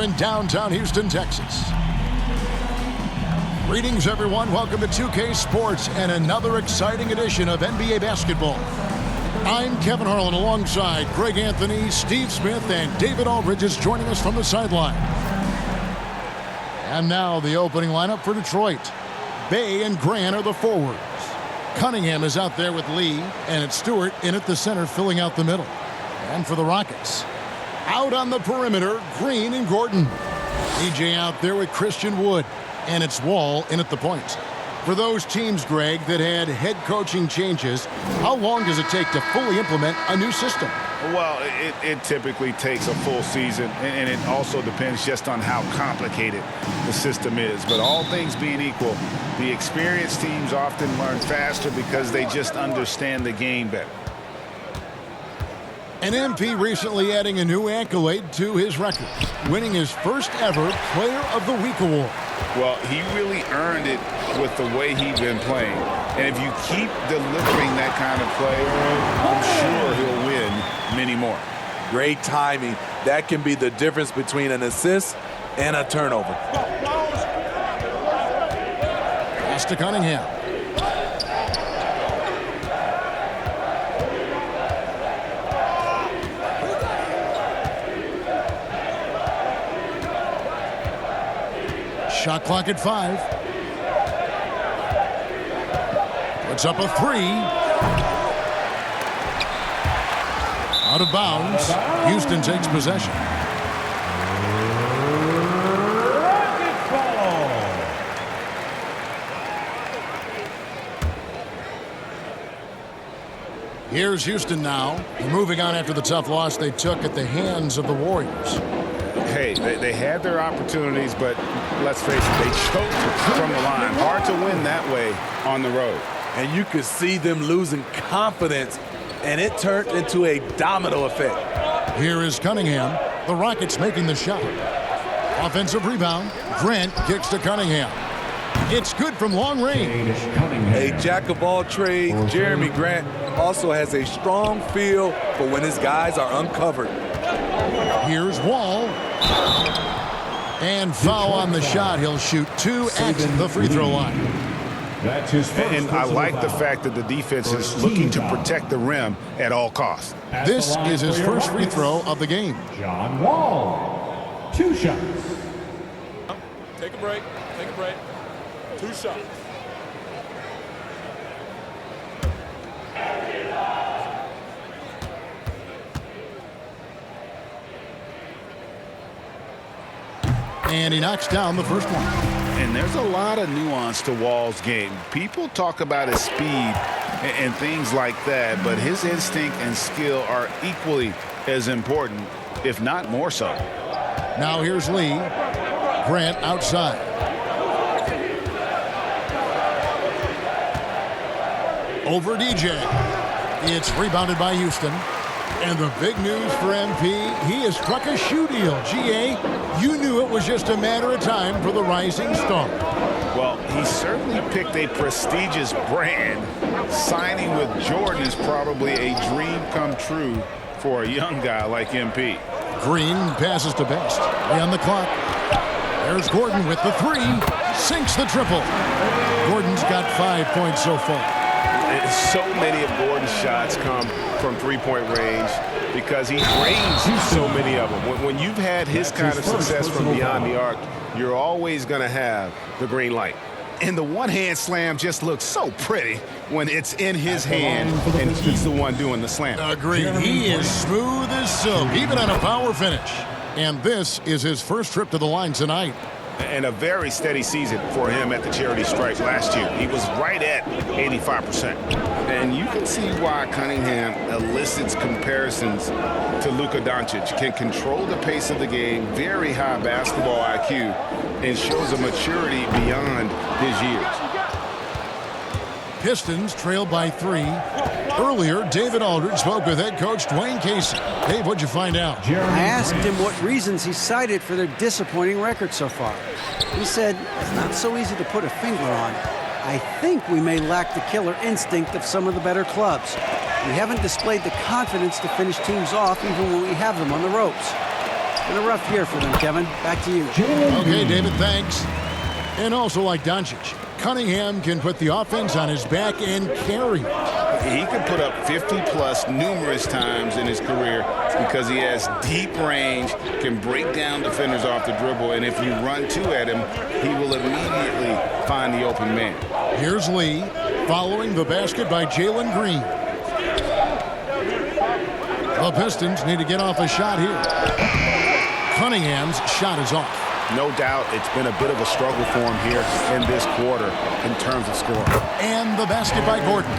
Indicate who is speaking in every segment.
Speaker 1: in downtown Houston, Texas. Greetings, everyone. Welcome to 2K Sports and another exciting edition of NBA basketball. I'm Kevin Harlan alongside Greg Anthony, Steve Smith, and David Aldridge is joining us from the sideline. And now the opening lineup for Detroit. Bay and Grant are the forwards. Cunningham is out there with Lee, and it's Stewart in at the center filling out the middle. And for the Rockets, out on the perimeter, Green and Gordon. DJ out there with Christian Wood, and it's Wall in at the point. For those teams, Greg, that had head coaching changes, how long does it take to fully implement a new system?
Speaker 2: Well, it typically takes a full season, and it also depends just on how complicated the system is. But all things being equal, the experienced teams often learn faster because they just understand the game better.
Speaker 1: And MP recently adding a new accolade to his record, winning his first ever Player of the Week award.
Speaker 2: Well, he really earned it with the way he's been playing. And if you keep delivering that kind of play, I'm sure he'll win many more.
Speaker 3: Great timing. That can be the difference between an assist and a turnover.
Speaker 1: Pass to Cunningham. Shot clock at 5. Puts up a 3. Out of bounds. Houston takes possession. Here's Houston now. Moving on after the tough loss they took at the hands of the Warriors.
Speaker 2: Hey, they had their opportunities, but let's face it, they choked from the line. Hard to win that way on the road.
Speaker 3: And you could see them losing confidence, and it turned into a domino effect.
Speaker 1: Here is Cunningham. The Rockets making the shot. Offensive rebound. Grant kicks to Cunningham. It's good from long range.
Speaker 3: A jack of all trades, Jeremy Grant also has a strong feel for when his guys are uncovered.
Speaker 1: Here's Wall. And foul on the shot. He'll shoot 2 at the free throw line.
Speaker 2: And I like the fact that the defense is looking to protect the rim at all costs.
Speaker 1: This is his first free throw of the game.
Speaker 4: John Wall, 2 shots.
Speaker 5: Take a break. Take a break. 2 shots.
Speaker 1: And he knocks down the first one.
Speaker 2: And there's a lot of nuance to Wall's game. People talk about his speed and things like that, but his instinct and skill are equally as important, if not more so.
Speaker 1: Now here's Lee. Grant outside. Over DJ. It's rebounded by Houston. And the big news for MP, he has struck a shoe deal. GA, you knew it was just a matter of time for the rising star.
Speaker 2: Well, he certainly picked a prestigious brand. Signing with Jordan is probably a dream come true for a young guy like MP.
Speaker 1: Green passes to Best. 3 on the clock. There's Gordon with the 3. Sinks the triple. Gordon's got 5 points so far.
Speaker 6: So many of Gordon's shots come from three-point range because he drains so many of them. When you've had his kind of success from beyond the arc, you're always going to have the green light.
Speaker 2: And the one-hand slam just looks so pretty when it's in his hand and he's the one doing the slam.
Speaker 1: Agreed. He is smooth as silk, even on a power finish. And this is his first trip to the line tonight.
Speaker 2: And a very steady season for him at the charity stripe last year. He was right at 85%. And you can see why Cunningham elicits comparisons to Luka Doncic. Can control the pace of the game, very high basketball IQ, and shows a maturity beyond his years.
Speaker 1: Pistons trail by 3. Earlier, David Aldridge spoke with head coach Dwayne Casey. Dave, what'd you find out?
Speaker 7: I asked him what reasons he cited for their disappointing record so far. He said, it's not so easy to put a finger on. I think we may lack the killer instinct of some of the better clubs. We haven't displayed the confidence to finish teams off even when we have them on the ropes. Been a rough year for them, Kevin. Back to you.
Speaker 1: Okay, David, thanks. And also like Doncic, Cunningham can put the offense on his back and carry.
Speaker 2: He can put up 50-plus numerous times in his career because he has deep range, can break down defenders off the dribble, and if you run two at him, he will immediately find the open man.
Speaker 1: Here's Lee, following the basket by Jalen Green. The Pistons need to get off a shot here. Cunningham's shot is off.
Speaker 2: No doubt it's been a bit of a struggle for him here in this quarter in terms of scoring.
Speaker 1: And the basket by Gordon.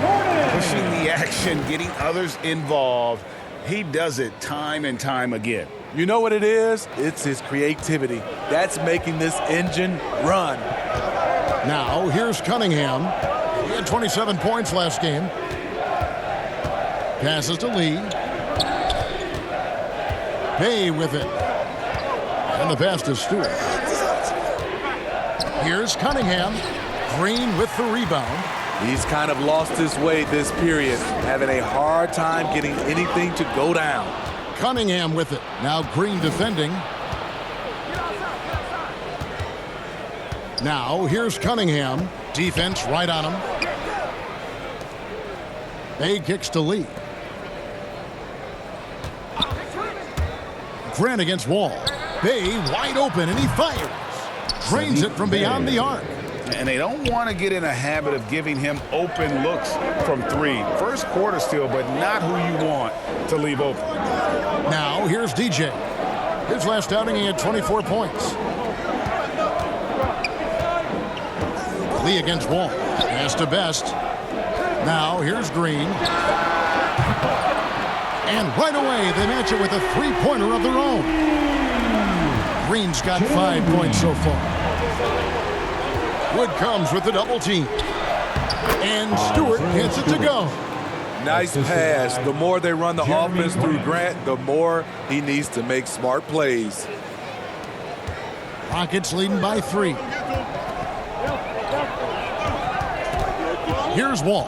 Speaker 2: Pushing the action, getting others involved. He does it time and time again.
Speaker 3: You know what it is? It's his creativity. That's making this engine run.
Speaker 1: Now, here's Cunningham. He had 27 points last game. Passes to Lee. Bay with it. And the pass to Stewart. Here's Cunningham. Green with the rebound.
Speaker 3: He's kind of lost his way this period, having a hard time getting anything to go down.
Speaker 1: Cunningham with it. Now Green defending. Now here's Cunningham. Defense right on him. Bay kicks to Lee. Grant against Wall. Bay wide open, and he fires. Drains it from beyond the arc.
Speaker 2: And they don't want to get in a habit of giving him open looks from three. First quarter still, but not who you want to leave open.
Speaker 1: Now here's DJ. His last outing, he had 24 points. Lee against Wall. Pass to Best. Now here's Green. And right away, they match it with a three-pointer of their own. Green's got 5 points so far. Wood comes with the double team. And Stewart gets it to go.
Speaker 3: Nice pass. The more they run the offense through Grant, the more he needs to make smart plays.
Speaker 1: Rockets leading by 3. Here's Wall.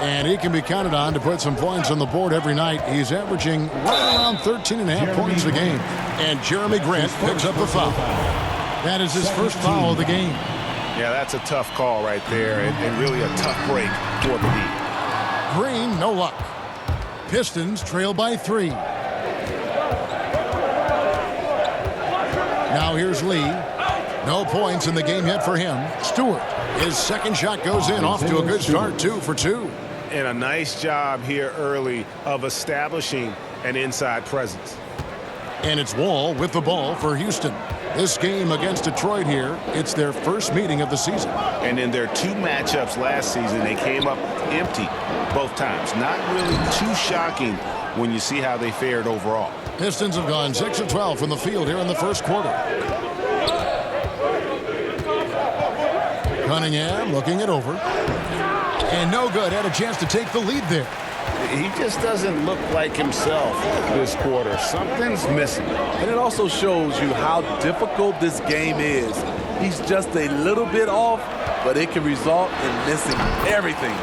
Speaker 1: And he can be counted on to put some points on the board every night. He's averaging right around 13.5 points a game. And Jeremy Grant picks up the foul. That is his first foul of the game.
Speaker 2: Yeah, that's a tough call right there, and really a tough break for the Heat.
Speaker 1: Green, no luck. Pistons trail by 3. Now here's Lee. No points in the game yet for him. Stewart, his second shot goes in, off to a good start, 2 for 2.
Speaker 2: And a nice job here early of establishing an inside presence.
Speaker 1: And it's Wall with the ball for Houston. This game against Detroit here, it's their first meeting of the season.
Speaker 2: And in their 2 matchups last season, they came up empty both times. Not really too shocking when you see how they fared overall.
Speaker 1: Pistons have gone 6 of 12 from the field here in the first quarter. Cunningham looking it over. And no good. Had a chance to take the lead there.
Speaker 2: He just doesn't look like himself this quarter. Something's missing.
Speaker 3: And it also shows you how difficult this game is. He's just a little bit off, but it can result in missing everything.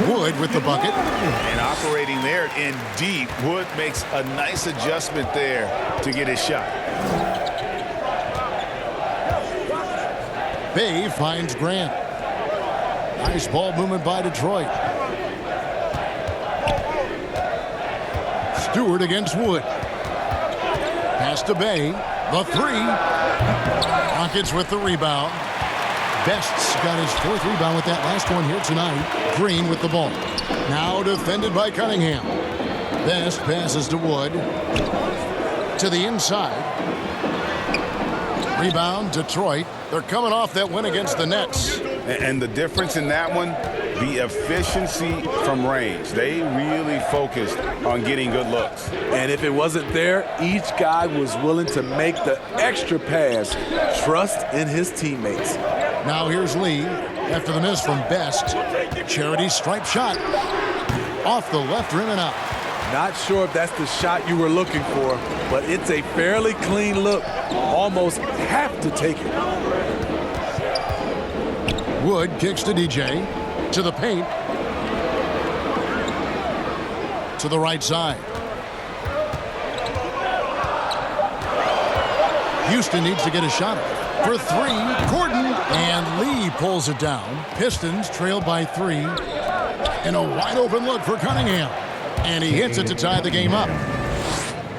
Speaker 1: Wood with the bucket.
Speaker 2: And operating there in deep. Wood makes a nice adjustment there to get his shot.
Speaker 1: Bay finds Grant. Nice ball movement by Detroit. Stewart against Wood. Pass to Bay. The 3. Rockets with the rebound. Best's got his 4th rebound with that last one here tonight. Green with the ball. Now defended by Cunningham. Best passes to Wood. To the inside. Rebound, Detroit. They're coming off that win against the Nets.
Speaker 2: And the difference in that one, the efficiency from range. They really focused on getting good looks.
Speaker 3: And if it wasn't there, each guy was willing to make the extra pass. Trust in his teammates.
Speaker 1: Now here's Lee after the miss from Best. Charity stripe shot. Off the left rim and out.
Speaker 3: Not sure if that's the shot you were looking for, but it's a fairly clean look. Almost have to take it.
Speaker 1: Wood kicks to DJ. To the paint. To the right side. Houston needs to get a shot for three. Gordon, and Lee pulls it down. Pistons trail by 3. And a wide open look for Cunningham. And he hits it to tie the game up.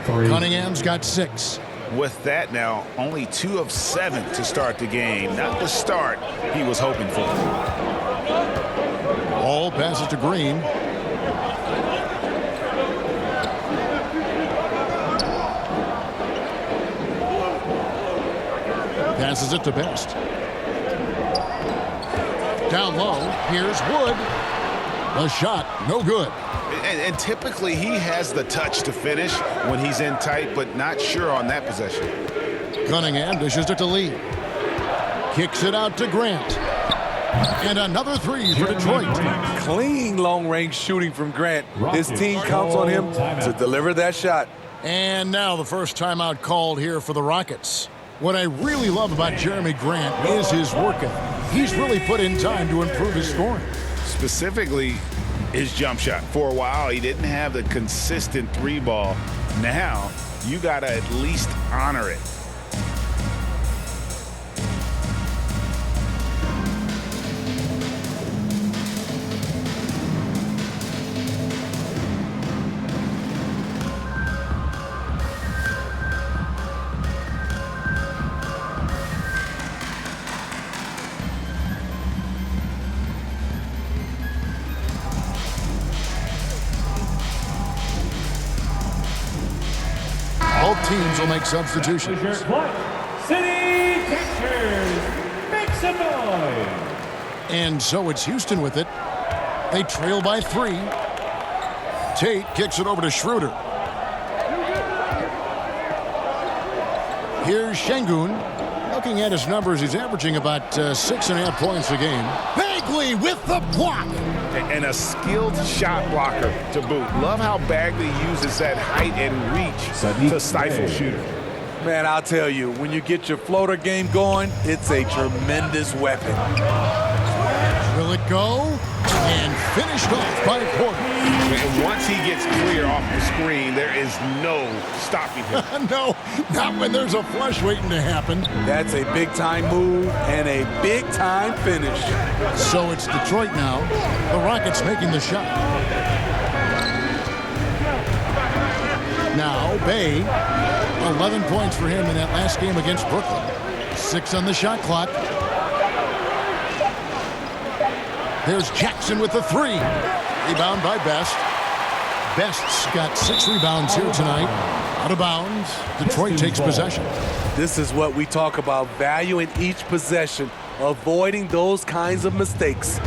Speaker 1: Cunningham's got 6.
Speaker 2: With that now, only 2 of 7 to start the game. Not the start he was hoping for.
Speaker 1: Ball passes to Green. Passes it to Best. Down low, here's Wood. A shot, no good.
Speaker 2: And typically he has the touch to finish when he's in tight, but not sure on that possession.
Speaker 1: Cunningham dishes it to Lee. Kicks it out to Grant. And another 3 for Detroit.
Speaker 3: Clean long-range shooting from Grant. His team counts on him to deliver that shot.
Speaker 1: And now the first timeout called here for the Rockets. What I really love about Jeremy Grant is his work ethic. He's really put in time to improve his scoring.
Speaker 2: Specifically, his jump shot. For a while, he didn't have the consistent 3-ball. Now, you got to at least honor it.
Speaker 1: Both teams will make substitutions.
Speaker 4: City Pictures, make some noise.
Speaker 1: And so it's Houston with it. They trail by 3. Tate kicks it over to Schroeder. Here's Şengün. Looking at his numbers, he's averaging about 6.5 points a game. Bagley with the block.
Speaker 2: And a skilled shot blocker to boot. Love how Bagley uses that height and reach to stifle shooters.
Speaker 3: Man, I'll tell you, when you get your floater game going, it's a tremendous weapon.
Speaker 1: Will it go? And finished off by Porter.
Speaker 2: And once he gets clear off the screen, there is no stopping him.
Speaker 1: No, not when there's a flush waiting to happen.
Speaker 3: That's a big-time move and a big-time finish.
Speaker 1: So it's Detroit now. The Rockets making the shot. Now, Bay, 11 points for him in that last game against Brooklyn. 6 on the shot clock. There's Jackson with the 3. Rebound by Best. Best's got 6 rebounds here tonight. Out of bounds. Detroit takes possession.
Speaker 3: This is what we talk about, valuing each possession, avoiding those kinds of mistakes.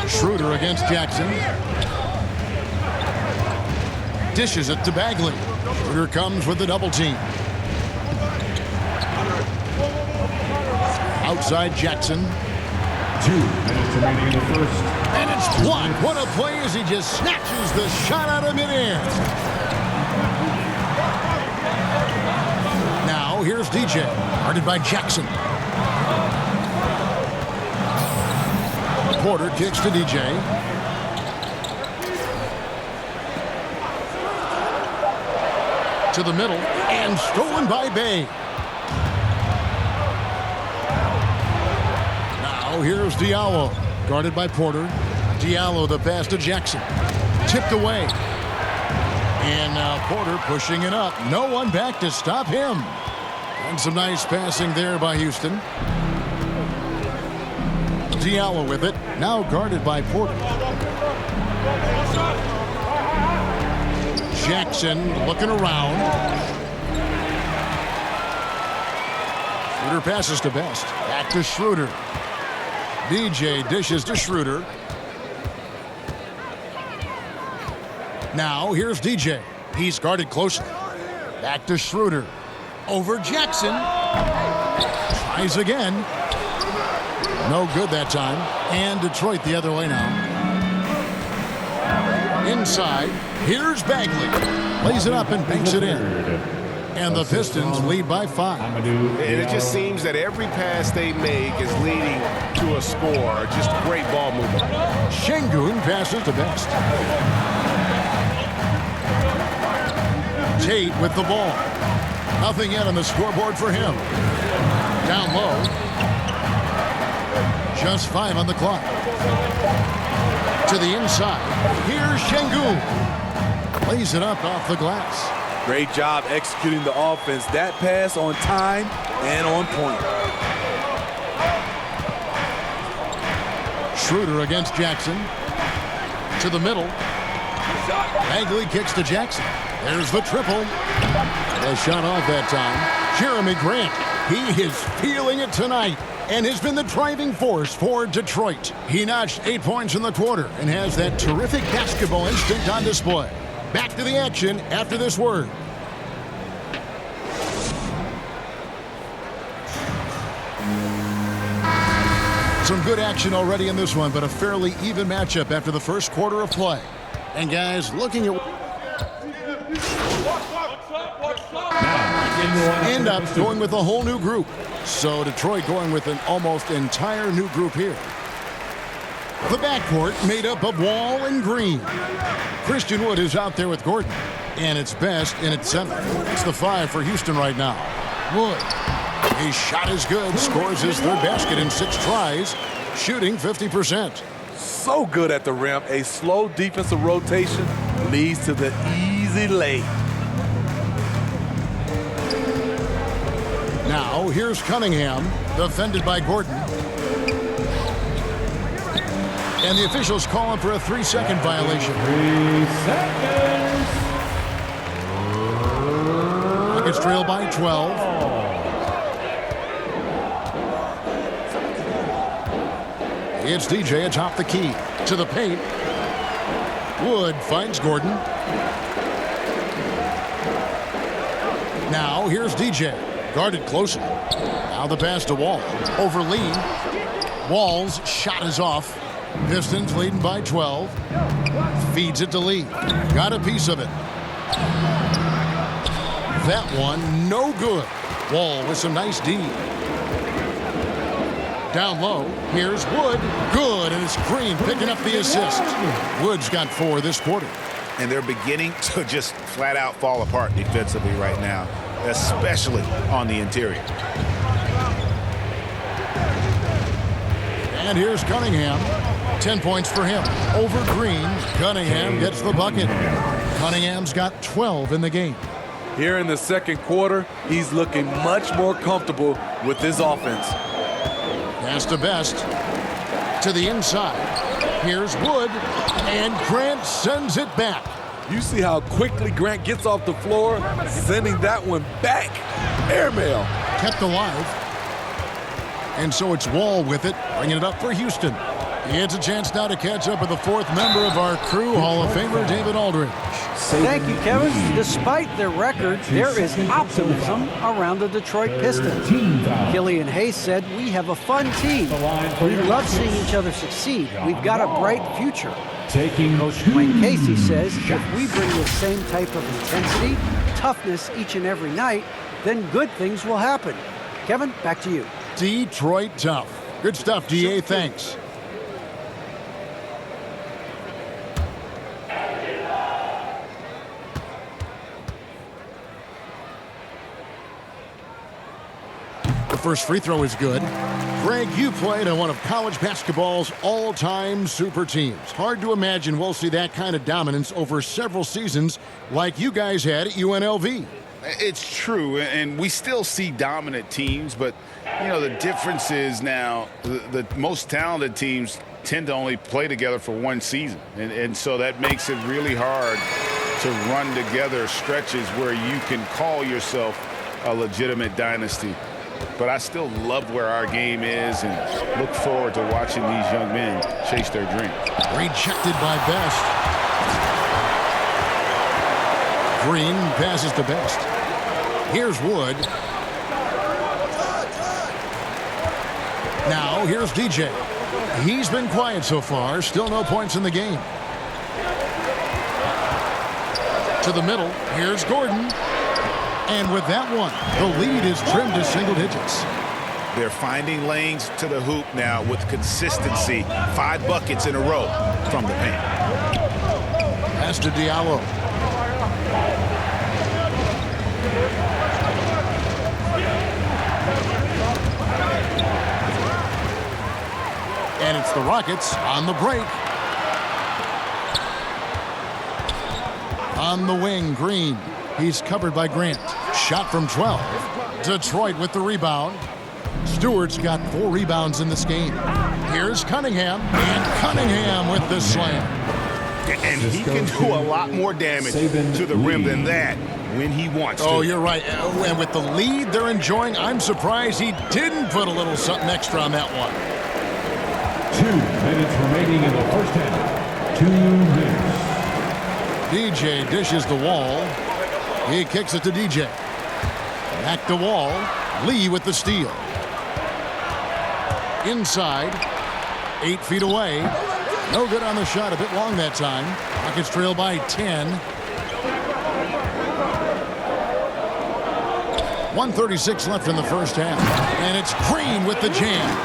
Speaker 1: Schroeder against Jackson. Dishes it to Bagley. Schroeder comes with the double team. Outside Jackson.
Speaker 4: 2 minutes remaining in the first.
Speaker 1: And it's blocked. What a play as he just snatches the shot out of midair. Now here's DJ. Guarded by Jackson. Porter kicks to DJ. To the middle. And stolen by Bay. Here's Diallo, guarded by Porter. Diallo, the pass to Jackson. Tipped away. And now Porter pushing it up. No one back to stop him. And some nice passing there by Houston. Diallo with it. Now guarded by Porter. Jackson looking around. Schroeder passes to Best. Back to Schroeder. DJ dishes to Schroeder. Now here's DJ. He's guarded closely. Back to Schroeder. Over Jackson. Tries again. No good that time. And Detroit the other way now. Inside. Here's Bagley. Lays it up and banks it in. And the Pistons lead by 5.
Speaker 2: And it just seems that every pass they make is leading to a score. Just great ball movement.
Speaker 1: Şengün passes to Best. Tate with the ball. Nothing yet on the scoreboard for him. Down low. Just 5 on the clock. To the inside. Here's Şengün. Lays it up off the glass.
Speaker 3: Great job executing the offense. That pass on time and on point.
Speaker 1: Schroeder against Jackson. To the middle. Bagley kicks to Jackson. There's the triple. A shot off that time. Jeremy Grant. He is feeling it tonight and has been the driving force for Detroit. He notched 8 points in the quarter and has that terrific basketball instinct on display. Back to the action after this word. Some good action already in this one, but a fairly even matchup after the first quarter of play. And guys, looking at... end up going with a whole new group. So Detroit going with an almost entire new group here. The backcourt made up of Wall and Green. Christian Wood is out there with Gordon, and it's Best in at center. It's the 5 for Houston right now. Wood. His shot is good. Scores his 3rd basket in 6 tries, shooting 50%.
Speaker 3: So good at the rim. A slow defensive rotation leads to the easy lay.
Speaker 1: Now, here's Cunningham, defended by Gordon. And the officials calling for a 3-second violation.
Speaker 4: 3 seconds.
Speaker 1: Nuggets trail by 12. It's DJ atop the key. To the paint. Wood finds Gordon. Now, here's DJ. Guarded closely. Now the pass to Wall. Over Lee. Wall's shot is off. Pistons leading by 12. Feeds it to Lee. Got a piece of it. That one, no good. Wall with some nice D. Down low, here's Wood. Good, and it's Green picking up the assist. Wood's got 4 this quarter.
Speaker 2: And they're beginning to just flat out fall apart defensively right now, especially on the interior.
Speaker 1: And here's Cunningham. 10 points for him. Over Green. Cunningham gets the bucket. Cunningham's got 12 in the game.
Speaker 3: Here in the second quarter, he's looking much more comfortable with his offense.
Speaker 1: Pass to Best. To the inside. Here's Wood. And Grant sends it back.
Speaker 3: You see how quickly Grant gets off the floor, sending that one back. Airmail.
Speaker 1: Kept alive. And so it's Wall with it, bringing it up for Houston. He gets a chance now to catch up with the 4th member of our crew, Hall of Famer David Aldridge.
Speaker 7: Thank you, Kevin. Despite their record, there is optimism around the Detroit Pistons. Killian Hayes said, "We have a fun team. We love seeing each other succeed. We've got a bright future." Coach Dwayne Casey says, "If we bring the same type of intensity, toughness each and every night, then good things will happen." Kevin, back to you.
Speaker 1: Detroit tough. Good stuff, DA. Thanks. The first free throw is good. Greg, you played on one of college basketball's all-time super teams. Hard to imagine we'll see that kind of dominance over several seasons like you guys had at UNLV.
Speaker 2: It's true, and we still see dominant teams, but, you know, the difference is now the most talented teams tend to only play together for one season, and so that makes it really hard to run together stretches where you can call yourself a legitimate dynasty. But I still love where our game is and look forward to watching these young men chase their dream.
Speaker 1: Rejected by Best. Green passes to Best. Here's Wood. Now here's DJ. He's been quiet so far. Still no points in the game. To the middle. Here's Gordon. And with that one, the lead is trimmed to single digits.
Speaker 2: They're finding lanes to the hoop now with consistency. 5 buckets in a row from the paint.
Speaker 1: Pass to Diallo. And it's the Rockets on the break. On the wing, Green. He's covered by Grant. Shot from 12. Detroit with the rebound. Stewart's got 4 rebounds in this game. Here's Cunningham. And Cunningham with the slam.
Speaker 2: And he can do a lot more damage to the rim than that when he wants to.
Speaker 1: Oh, you're right. And with the lead they're enjoying, I'm surprised he didn't put a little something extra on that one.
Speaker 4: 2 minutes remaining in the first half. 2 minutes.
Speaker 1: DJ dishes the Wall. He kicks it to DJ. Back to Wall. Lee with the steal. Inside. 8 feet away. No good on the shot. A bit long that time. Rockets trail by 10. 1:36 left in the first half. And it's Green with the jam.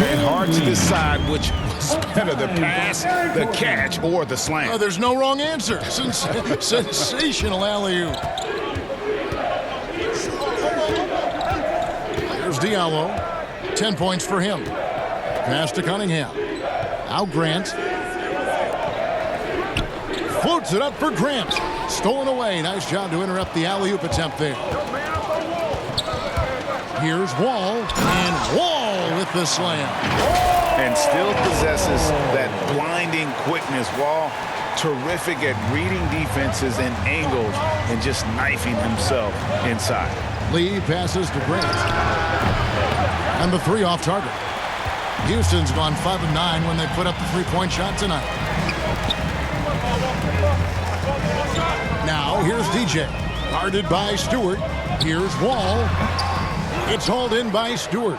Speaker 2: And hard to decide which was better, the pass, the catch, or the slam.
Speaker 1: Oh, there's no wrong answer. Sensational alley-oop. Here's Diallo. 10 points for him. Pass to Cunningham. Now Grant. Floats it up for Grant. Stolen away. Nice job to interrupt the alley-oop attempt there. Here's Wall. And Wall with the slam.
Speaker 6: And still possesses that blinding quickness. Wall, terrific at reading defenses and angles and just knifing himself inside.
Speaker 1: Lee passes to Grant. And the 3 off target. Houston's gone 5 of 9 when they put up the 3-point shot tonight. Now here's DJ. Guarded by Stewart. Here's Wall. It's hauled in by Stewart.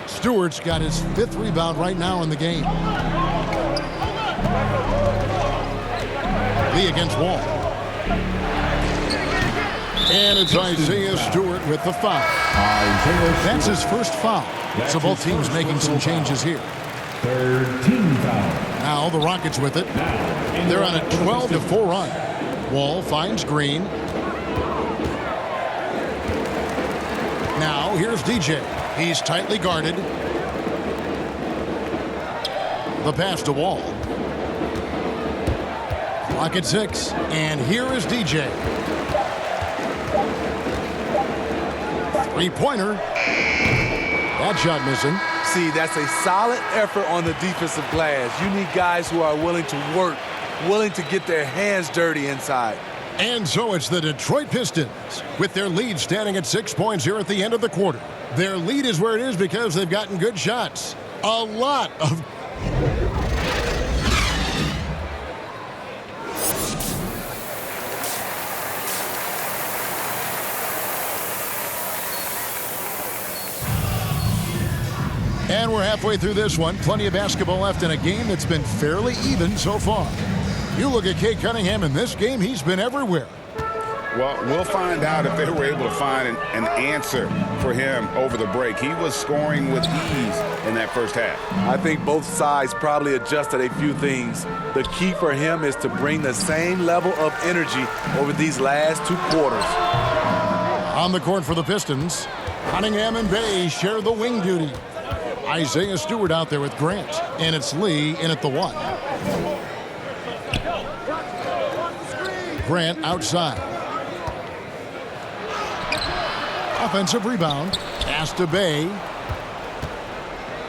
Speaker 1: Stewart's got his 5th rebound right now in the game. Lee against Wall. And it's Isaiah Stewart with the foul. That's his first foul. So both teams making some changes here.
Speaker 4: 3rd team foul.
Speaker 1: Now the Rockets with it. They're on a 12-4 run. Wall finds Green. Now here's DJ. He's tightly guarded. The pass to Wall. Clock at 6. And here is DJ. 3-pointer. That shot missing.
Speaker 3: See, that's a solid effort on the defensive glass. You need guys who are willing to work, willing to get their hands dirty inside.
Speaker 1: And so it's the Detroit Pistons with their lead standing at 6 points here at the end of the quarter. Their lead is where it is because they've gotten good shots. A lot of... And we're halfway through this one. Plenty of basketball left in a game that's been fairly even so far. You look at Cade Cunningham in this game, he's been everywhere.
Speaker 2: Well, we'll find out if they were able to find an answer for him over the break. He was scoring with ease in that first half.
Speaker 3: I think both sides probably adjusted a few things. The key for him is to bring the same level of energy over these last 2 quarters.
Speaker 1: On the court for the Pistons, Cunningham and Bay share the wing duty. Isaiah Stewart out there with Grant, and it's Lee in at the 1. Grant outside. Offensive rebound. Pass to Bay.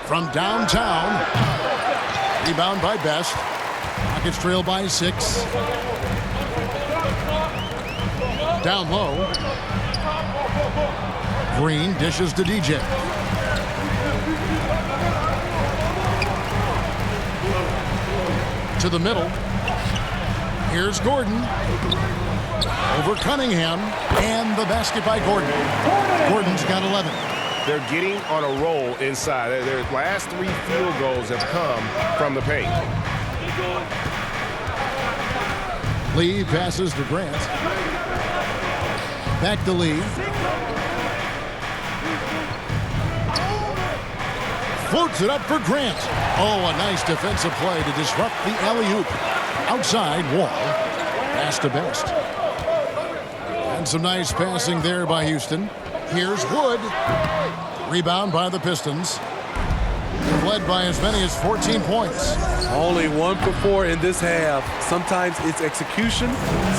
Speaker 1: From downtown. Rebound by Best. Rockets trail by 6. Down low. Green dishes to DJ. To the middle. Here's Gordon. Over Cunningham. And the basket by Gordon. Gordon's got 11.
Speaker 2: They're getting on a roll inside. Their last 3 field goals have come from the paint.
Speaker 1: Lee passes to Grant. Back to Lee. Floats it up for Grant. Oh, a nice defensive play to disrupt the alley-oop. Outside, Wall. Pass to Best. And some nice passing there by Houston. Here's Wood. Rebound by the Pistons. They've led by as many as 14 points.
Speaker 3: Only 1 for 4 in this half. Sometimes it's execution.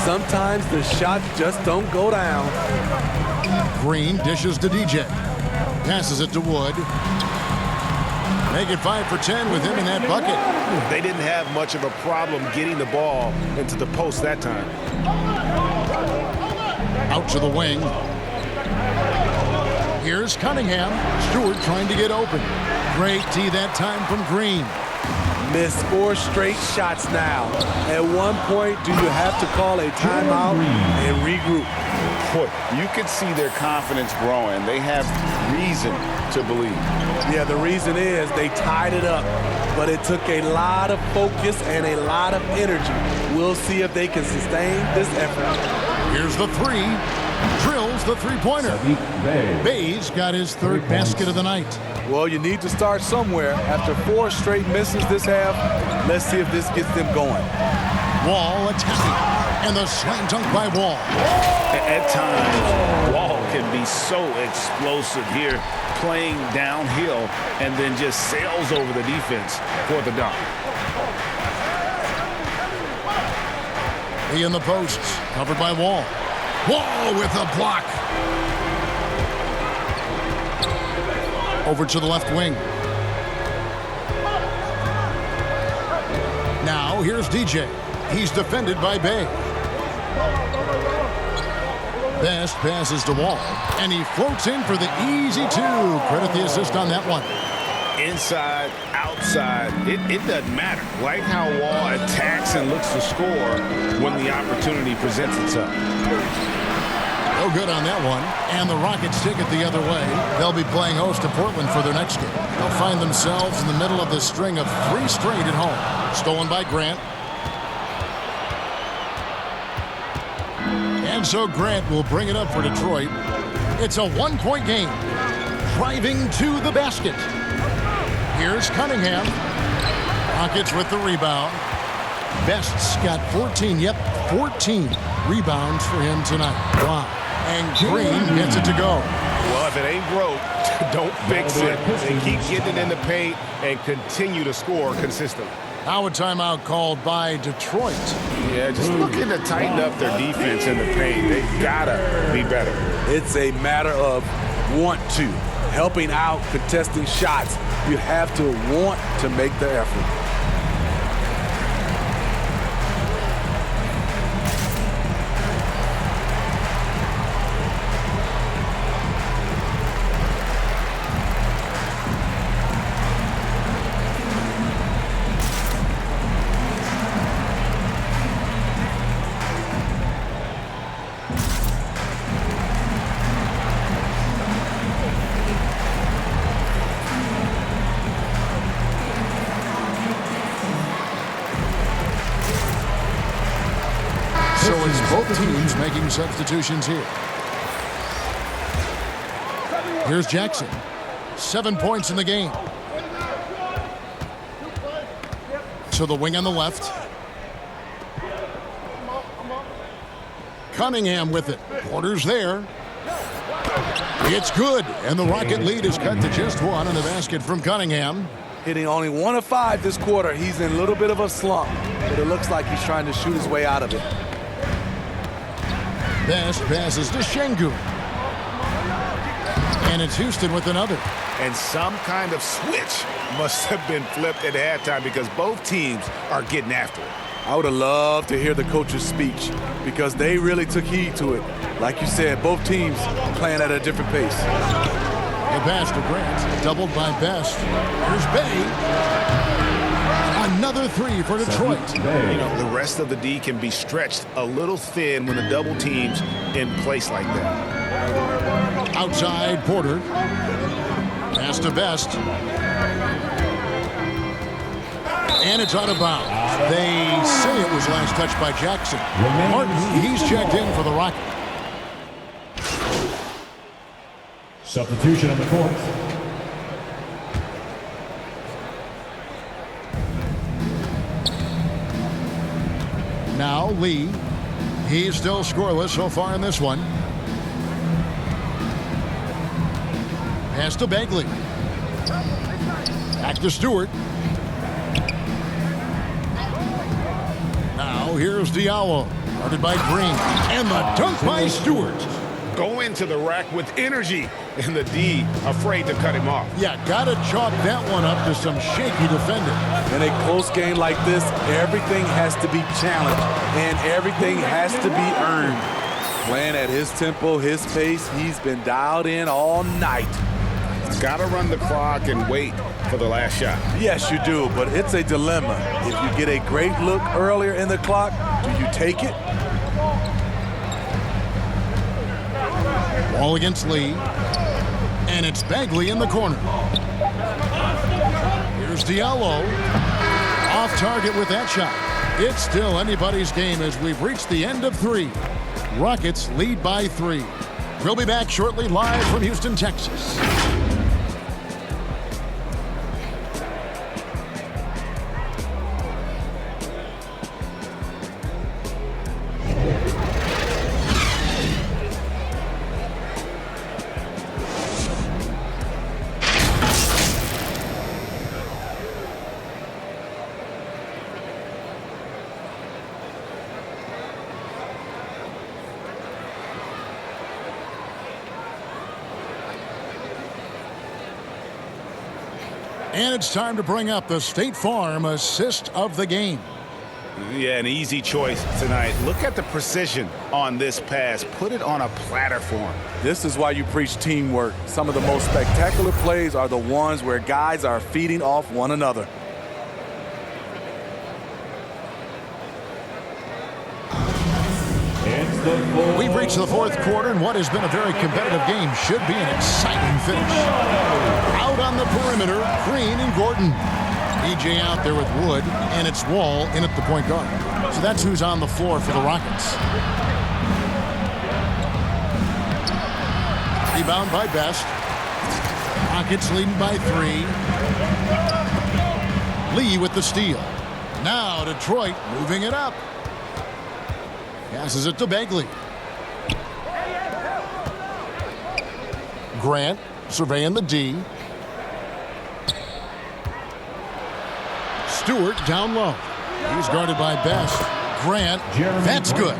Speaker 3: Sometimes the shots just don't go down.
Speaker 1: Green dishes to DJ. Passes it to Wood. Make it 5 for 10 with him in that bucket.
Speaker 2: They didn't have much of a problem getting the ball into the post that time.
Speaker 1: Out to the wing. Here's Cunningham. Stewart trying to get open. Great tee that time from Green.
Speaker 3: Missed 4 straight shots now. At one point, do you have to call a timeout and regroup?
Speaker 6: Boy, you can see their confidence growing. They have reason to believe.
Speaker 3: Yeah, the reason is they tied it up, but it took a lot of focus and a lot of energy. We'll see if they can sustain this effort.
Speaker 1: Here's the three. Drills the three-pointer. Bay's got his third basket of the night.
Speaker 3: Well, you need to start somewhere. After 4 straight misses this half, let's see if this gets them going.
Speaker 1: Wall attacking, and the slam dunk by Wall.
Speaker 2: At times, Wall can be so explosive here, playing downhill, and then just sails over the defense for the dunk.
Speaker 1: He in the posts, covered by Wall. Wall with a block. Over to the left wing. Now here's DJ. He's defended by Bay. Best passes to Wall, and he floats in for the easy 2. Credit the assist on that one.
Speaker 2: Inside, outside, it doesn't matter. Like how Wall attacks and looks to score when the opportunity presents itself.
Speaker 1: No good on that one. And the Rockets take it the other way. They'll be playing host to Portland for their next game. They'll find themselves in the middle of the string of 3 straight at home. Stolen by Grant. And so Grant will bring it up for Detroit. It's a 1-point game. Driving to the basket. Here's Cunningham. Rockets with the rebound. Best's got 14. Yep, 14 rebounds for him tonight. Wow. And Green gets it to go.
Speaker 2: Well, if it ain't broke, don't fix it. And keep getting it in the paint and continue to score consistently.
Speaker 1: Now a timeout called by Detroit.
Speaker 2: Yeah, just looking to tighten up their defense in the paint. They've got to be better.
Speaker 3: It's a matter of want to. Helping out, contesting shots. You have to want to make the effort.
Speaker 1: So it's both teams making substitutions here. Here's Jackson. 7 points in the game. To the wing on the left. Cunningham with it. Porter's there. It's good. And the Rocket lead is cut to just 1 on the basket from Cunningham.
Speaker 3: Hitting only 1 of 5 this quarter. He's in a little bit of a slump, but it looks like he's trying to shoot his way out of it.
Speaker 1: Best passes to Şengün. And it's Houston with another.
Speaker 2: And some kind of switch must have been flipped at halftime because both teams are getting after it.
Speaker 3: I would have loved to hear the coach's speech because they really took heed to it. Like you said, both teams playing at a different pace.
Speaker 1: The pass to Grant, doubled by Best. Here's Bay. Another 3 for Detroit.
Speaker 2: You know, the rest of the D can be stretched a little thin when the double team's in place like that.
Speaker 1: Outside, Porter. Pass to Best. And it's out of bounds. They say it was last touched by Jackson. Martin, he's checked in for the Rockets.
Speaker 4: Substitution on the court.
Speaker 1: Now Lee. He's still scoreless so far in this one. Pass to Bagley. Back to Stewart. Now here's Diallo. Guarded by Green. And the dunk by Stewart.
Speaker 2: Go into the rack with energy, and the D afraid to cut him off.
Speaker 1: Yeah, gotta chalk that one up to some shaky defending.
Speaker 3: In a close game like this, everything has to be challenged, and everything has to be earned. Playing at his tempo, his pace, he's been dialed in all night.
Speaker 2: Got to run the clock and wait for the last shot.
Speaker 3: Yes, you do, but it's a dilemma. If you get a great look earlier in the clock, do you take it?
Speaker 1: Ball against Lee. And it's Bagley in the corner. Here's Diallo. Off target with that shot. It's still anybody's game as we've reached the end of 3. Rockets lead by 3. We'll be back shortly live from Houston, Texas. And it's time to bring up the State Farm assist of the game.
Speaker 2: Yeah, an easy choice tonight. Look at the precision on this pass. Put it on a platter for him.
Speaker 3: This is why you preach teamwork. Some of the most spectacular plays are the ones where guys are feeding off one another.
Speaker 1: We've reached the 4th quarter, and what has been a very competitive game should be an exciting finish. Out on the perimeter, Green and Gordon. DJ out there with Wood, and it's Wall in at the point guard. So that's who's on the floor for the Rockets. Rebound by Best. Rockets leading by 3. Lee with the steal. Now Detroit moving it up. Passes it to Bagley. Grant surveying the D. Stewart down low. He's guarded by Best. Grant, that's good.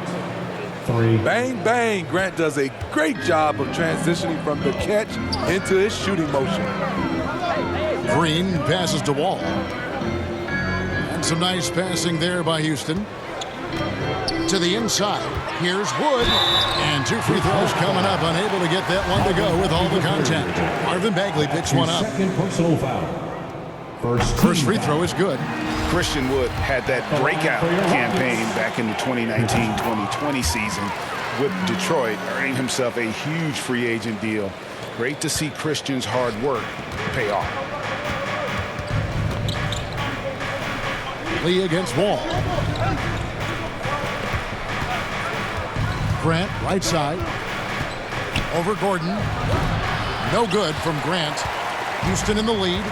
Speaker 4: 3.
Speaker 3: Bang, bang. Grant does a great job of transitioning from the catch into his shooting motion.
Speaker 1: Green passes to Wall. And some nice passing there by Houston. To the inside. Here's Wood. And 2 free throws coming up. Unable to get that one to go with all the contact. Marvin Bagley picks one up.
Speaker 4: Second personal foul.
Speaker 1: First free throw is good.
Speaker 2: Christian Wood had that breakout campaign back in the 2019-2020 season with Detroit, earning himself a huge free agent deal. Great to see Christian's hard work pay off.
Speaker 1: Lee against Wall. Grant, right side. Over Gordon. No good from Grant. Houston in the lead.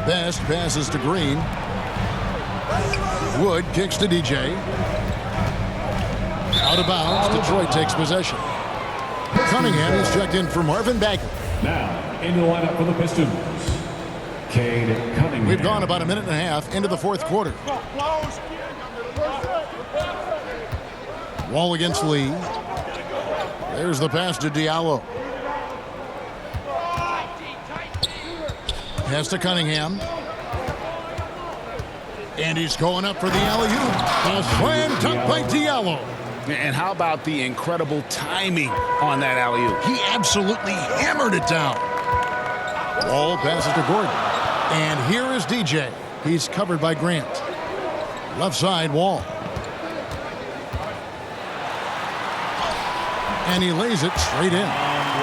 Speaker 1: Best passes to Green. Wood kicks to DJ. Out of bounds. Detroit takes possession. Cunningham is checked in for Marvin Bagley.
Speaker 4: Now, in the lineup for the Pistons, Cade Cunningham.
Speaker 1: We've gone about a minute and a half into the 4th quarter. Wall against Lee. There's the pass to Diallo. Pass to Cunningham. And he's going up for the alley-oop. A slam dunk by Diallo.
Speaker 2: And how about the incredible timing on that alley-oop?
Speaker 1: He absolutely hammered it down. Wall passes to Gordon. And here is DJ. He's covered by Grant. Left side, Wall. And he lays it straight in.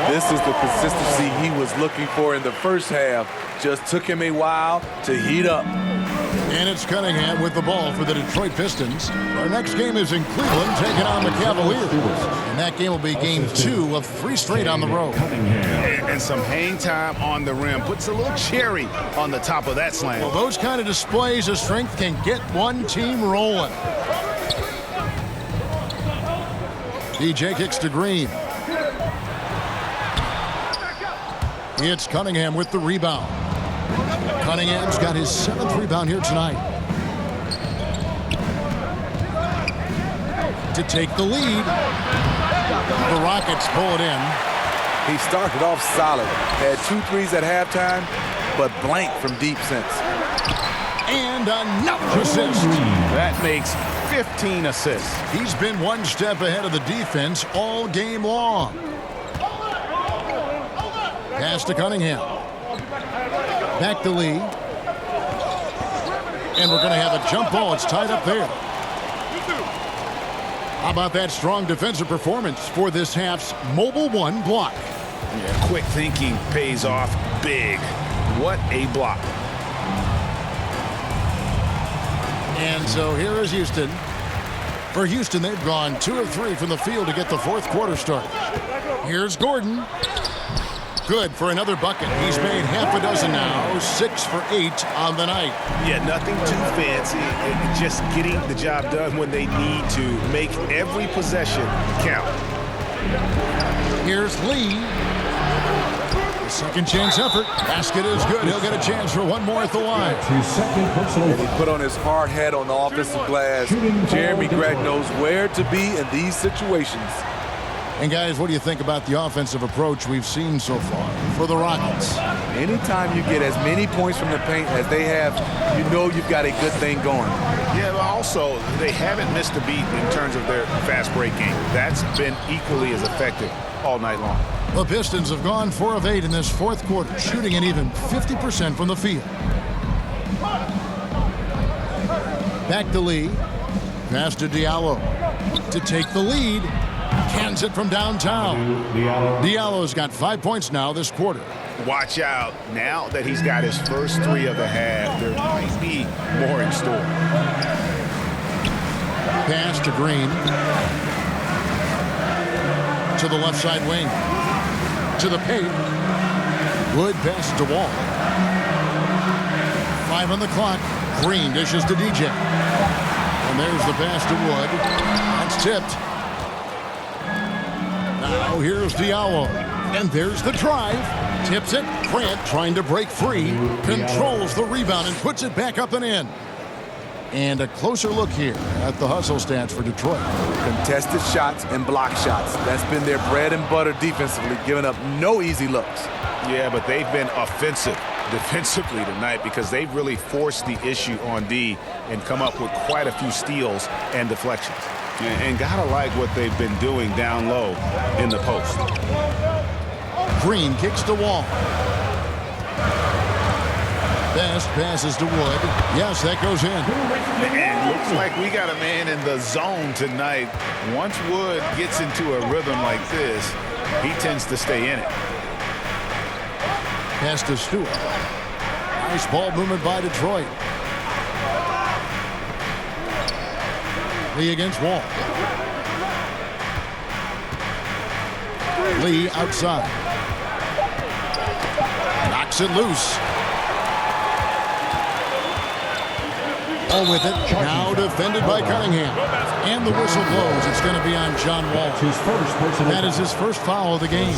Speaker 3: This is the consistency he was looking for in the first half. Just took him a while to heat up.
Speaker 1: And it's Cunningham with the ball for the Detroit Pistons. Our next game is in Cleveland, taking on the Cavaliers. And that game will be game 2 of 3 straight on the road.
Speaker 2: And some hang time on the rim. Puts a little cherry on the top of that slam.
Speaker 1: Well, those kind of displays of strength can get one team rolling. DJ kicks to Green. It's Cunningham with the rebound. Cunningham's got his 7th rebound here tonight. To take the lead. The Rockets pull it in.
Speaker 3: He started off solid. Had 2 threes at halftime, but blank from deep since.
Speaker 1: And another assist.
Speaker 2: That makes 15 assists.
Speaker 1: He's been one step ahead of the defense all game long. Pass to Cunningham. Back to Lee. And we're going to have a jump ball. It's tied up there. How about that strong defensive performance for this half's Mobile 1 block?
Speaker 2: Yeah, quick thinking pays off big. What a block.
Speaker 1: And so here is Houston. For Houston, they've gone 2 of 3 from the field to get the 4th quarter started. Here's Gordon. Good for another bucket. He's made half a dozen now, 6 for 8 on the night.
Speaker 2: Yeah, nothing too fancy. Just getting the job done when they need to. Make every possession count.
Speaker 1: Here's Lee. Second chance effort. Basket is good. He'll get a chance for one more at the line.
Speaker 3: And he put on his hard hat on the offensive glass. Jeremy Grant knows where to be in these situations.
Speaker 1: And guys, what do you think about the offensive approach we've seen so far for the Rockets?
Speaker 3: Anytime you get as many points from the paint as they have, you know you've got a good thing going.
Speaker 2: Yeah, but also, they haven't missed a beat in terms of their fast break game. That's been equally as effective all night long.
Speaker 1: The Pistons have gone 4 of 8 in this 4th quarter, shooting an even 50% from the field. Back to Lee. Pass to Diallo to take the lead. Cans it from downtown. Diallo's got 5 points now this quarter.
Speaker 2: Watch out. Now that he's got his first 3 of the half, there might be more in store.
Speaker 1: Pass to Green. To the left side wing. To the paint. Wood passes to Wall. 5 on the clock. Green dishes to DJ. And there's the pass to Wood. That's tipped. Now here's Diallo. And there's the drive. Tips it. Grant trying to break free. Controls the rebound and puts it back up and in. And a closer look here at the hustle stats for Detroit.
Speaker 3: Contested shots and block shots. That's been their bread and butter defensively, giving up no easy looks.
Speaker 2: Yeah, but they've been offensive defensively tonight because they've really forced the issue on D and come up with quite a few steals and deflections. And gotta like what they've been doing down low in the post.
Speaker 1: Green kicks to Wall. Best passes to Wood. Yes, that goes in.
Speaker 2: And looks like we got a man in the zone tonight. Once Wood gets into a rhythm like this, he tends to stay in it.
Speaker 1: Pass to Stewart. Nice ball movement by Detroit. Lee against Wall. Lee outside. Knocks it loose. Ball with it. Now defended by Cunningham. And the whistle blows. It's going to be on John Wall. That is his first foul of the game.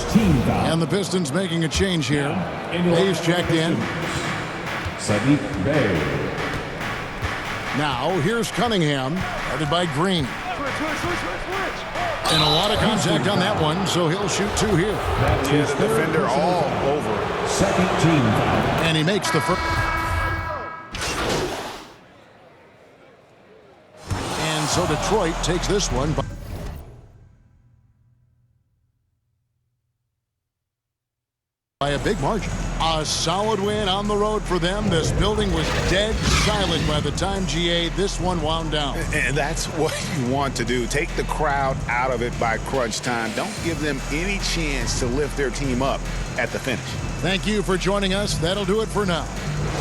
Speaker 1: And the Pistons making a change here. Hayes checked in.
Speaker 4: Sadiq Bey.
Speaker 1: Now here's Cunningham, guarded by Green. And a lot of contact on that one, so he'll shoot 2 here.
Speaker 2: Yeah, the defender all over.
Speaker 4: Second team foul.
Speaker 1: And he makes the first. And so Detroit takes this one by a big margin. A solid win on the road for them. This building was dead silent by the time, GA, this one wound down.
Speaker 2: And that's what you want to do. Take the crowd out of it by crunch time. Don't give them any chance to lift their team up at the finish.
Speaker 1: Thank you for joining us. That'll do it for now.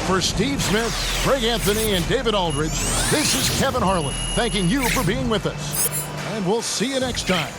Speaker 1: For Steve Smith, Greg Anthony, and David Aldridge, this is Kevin Harlan thanking you for being with us. And we'll see you next time.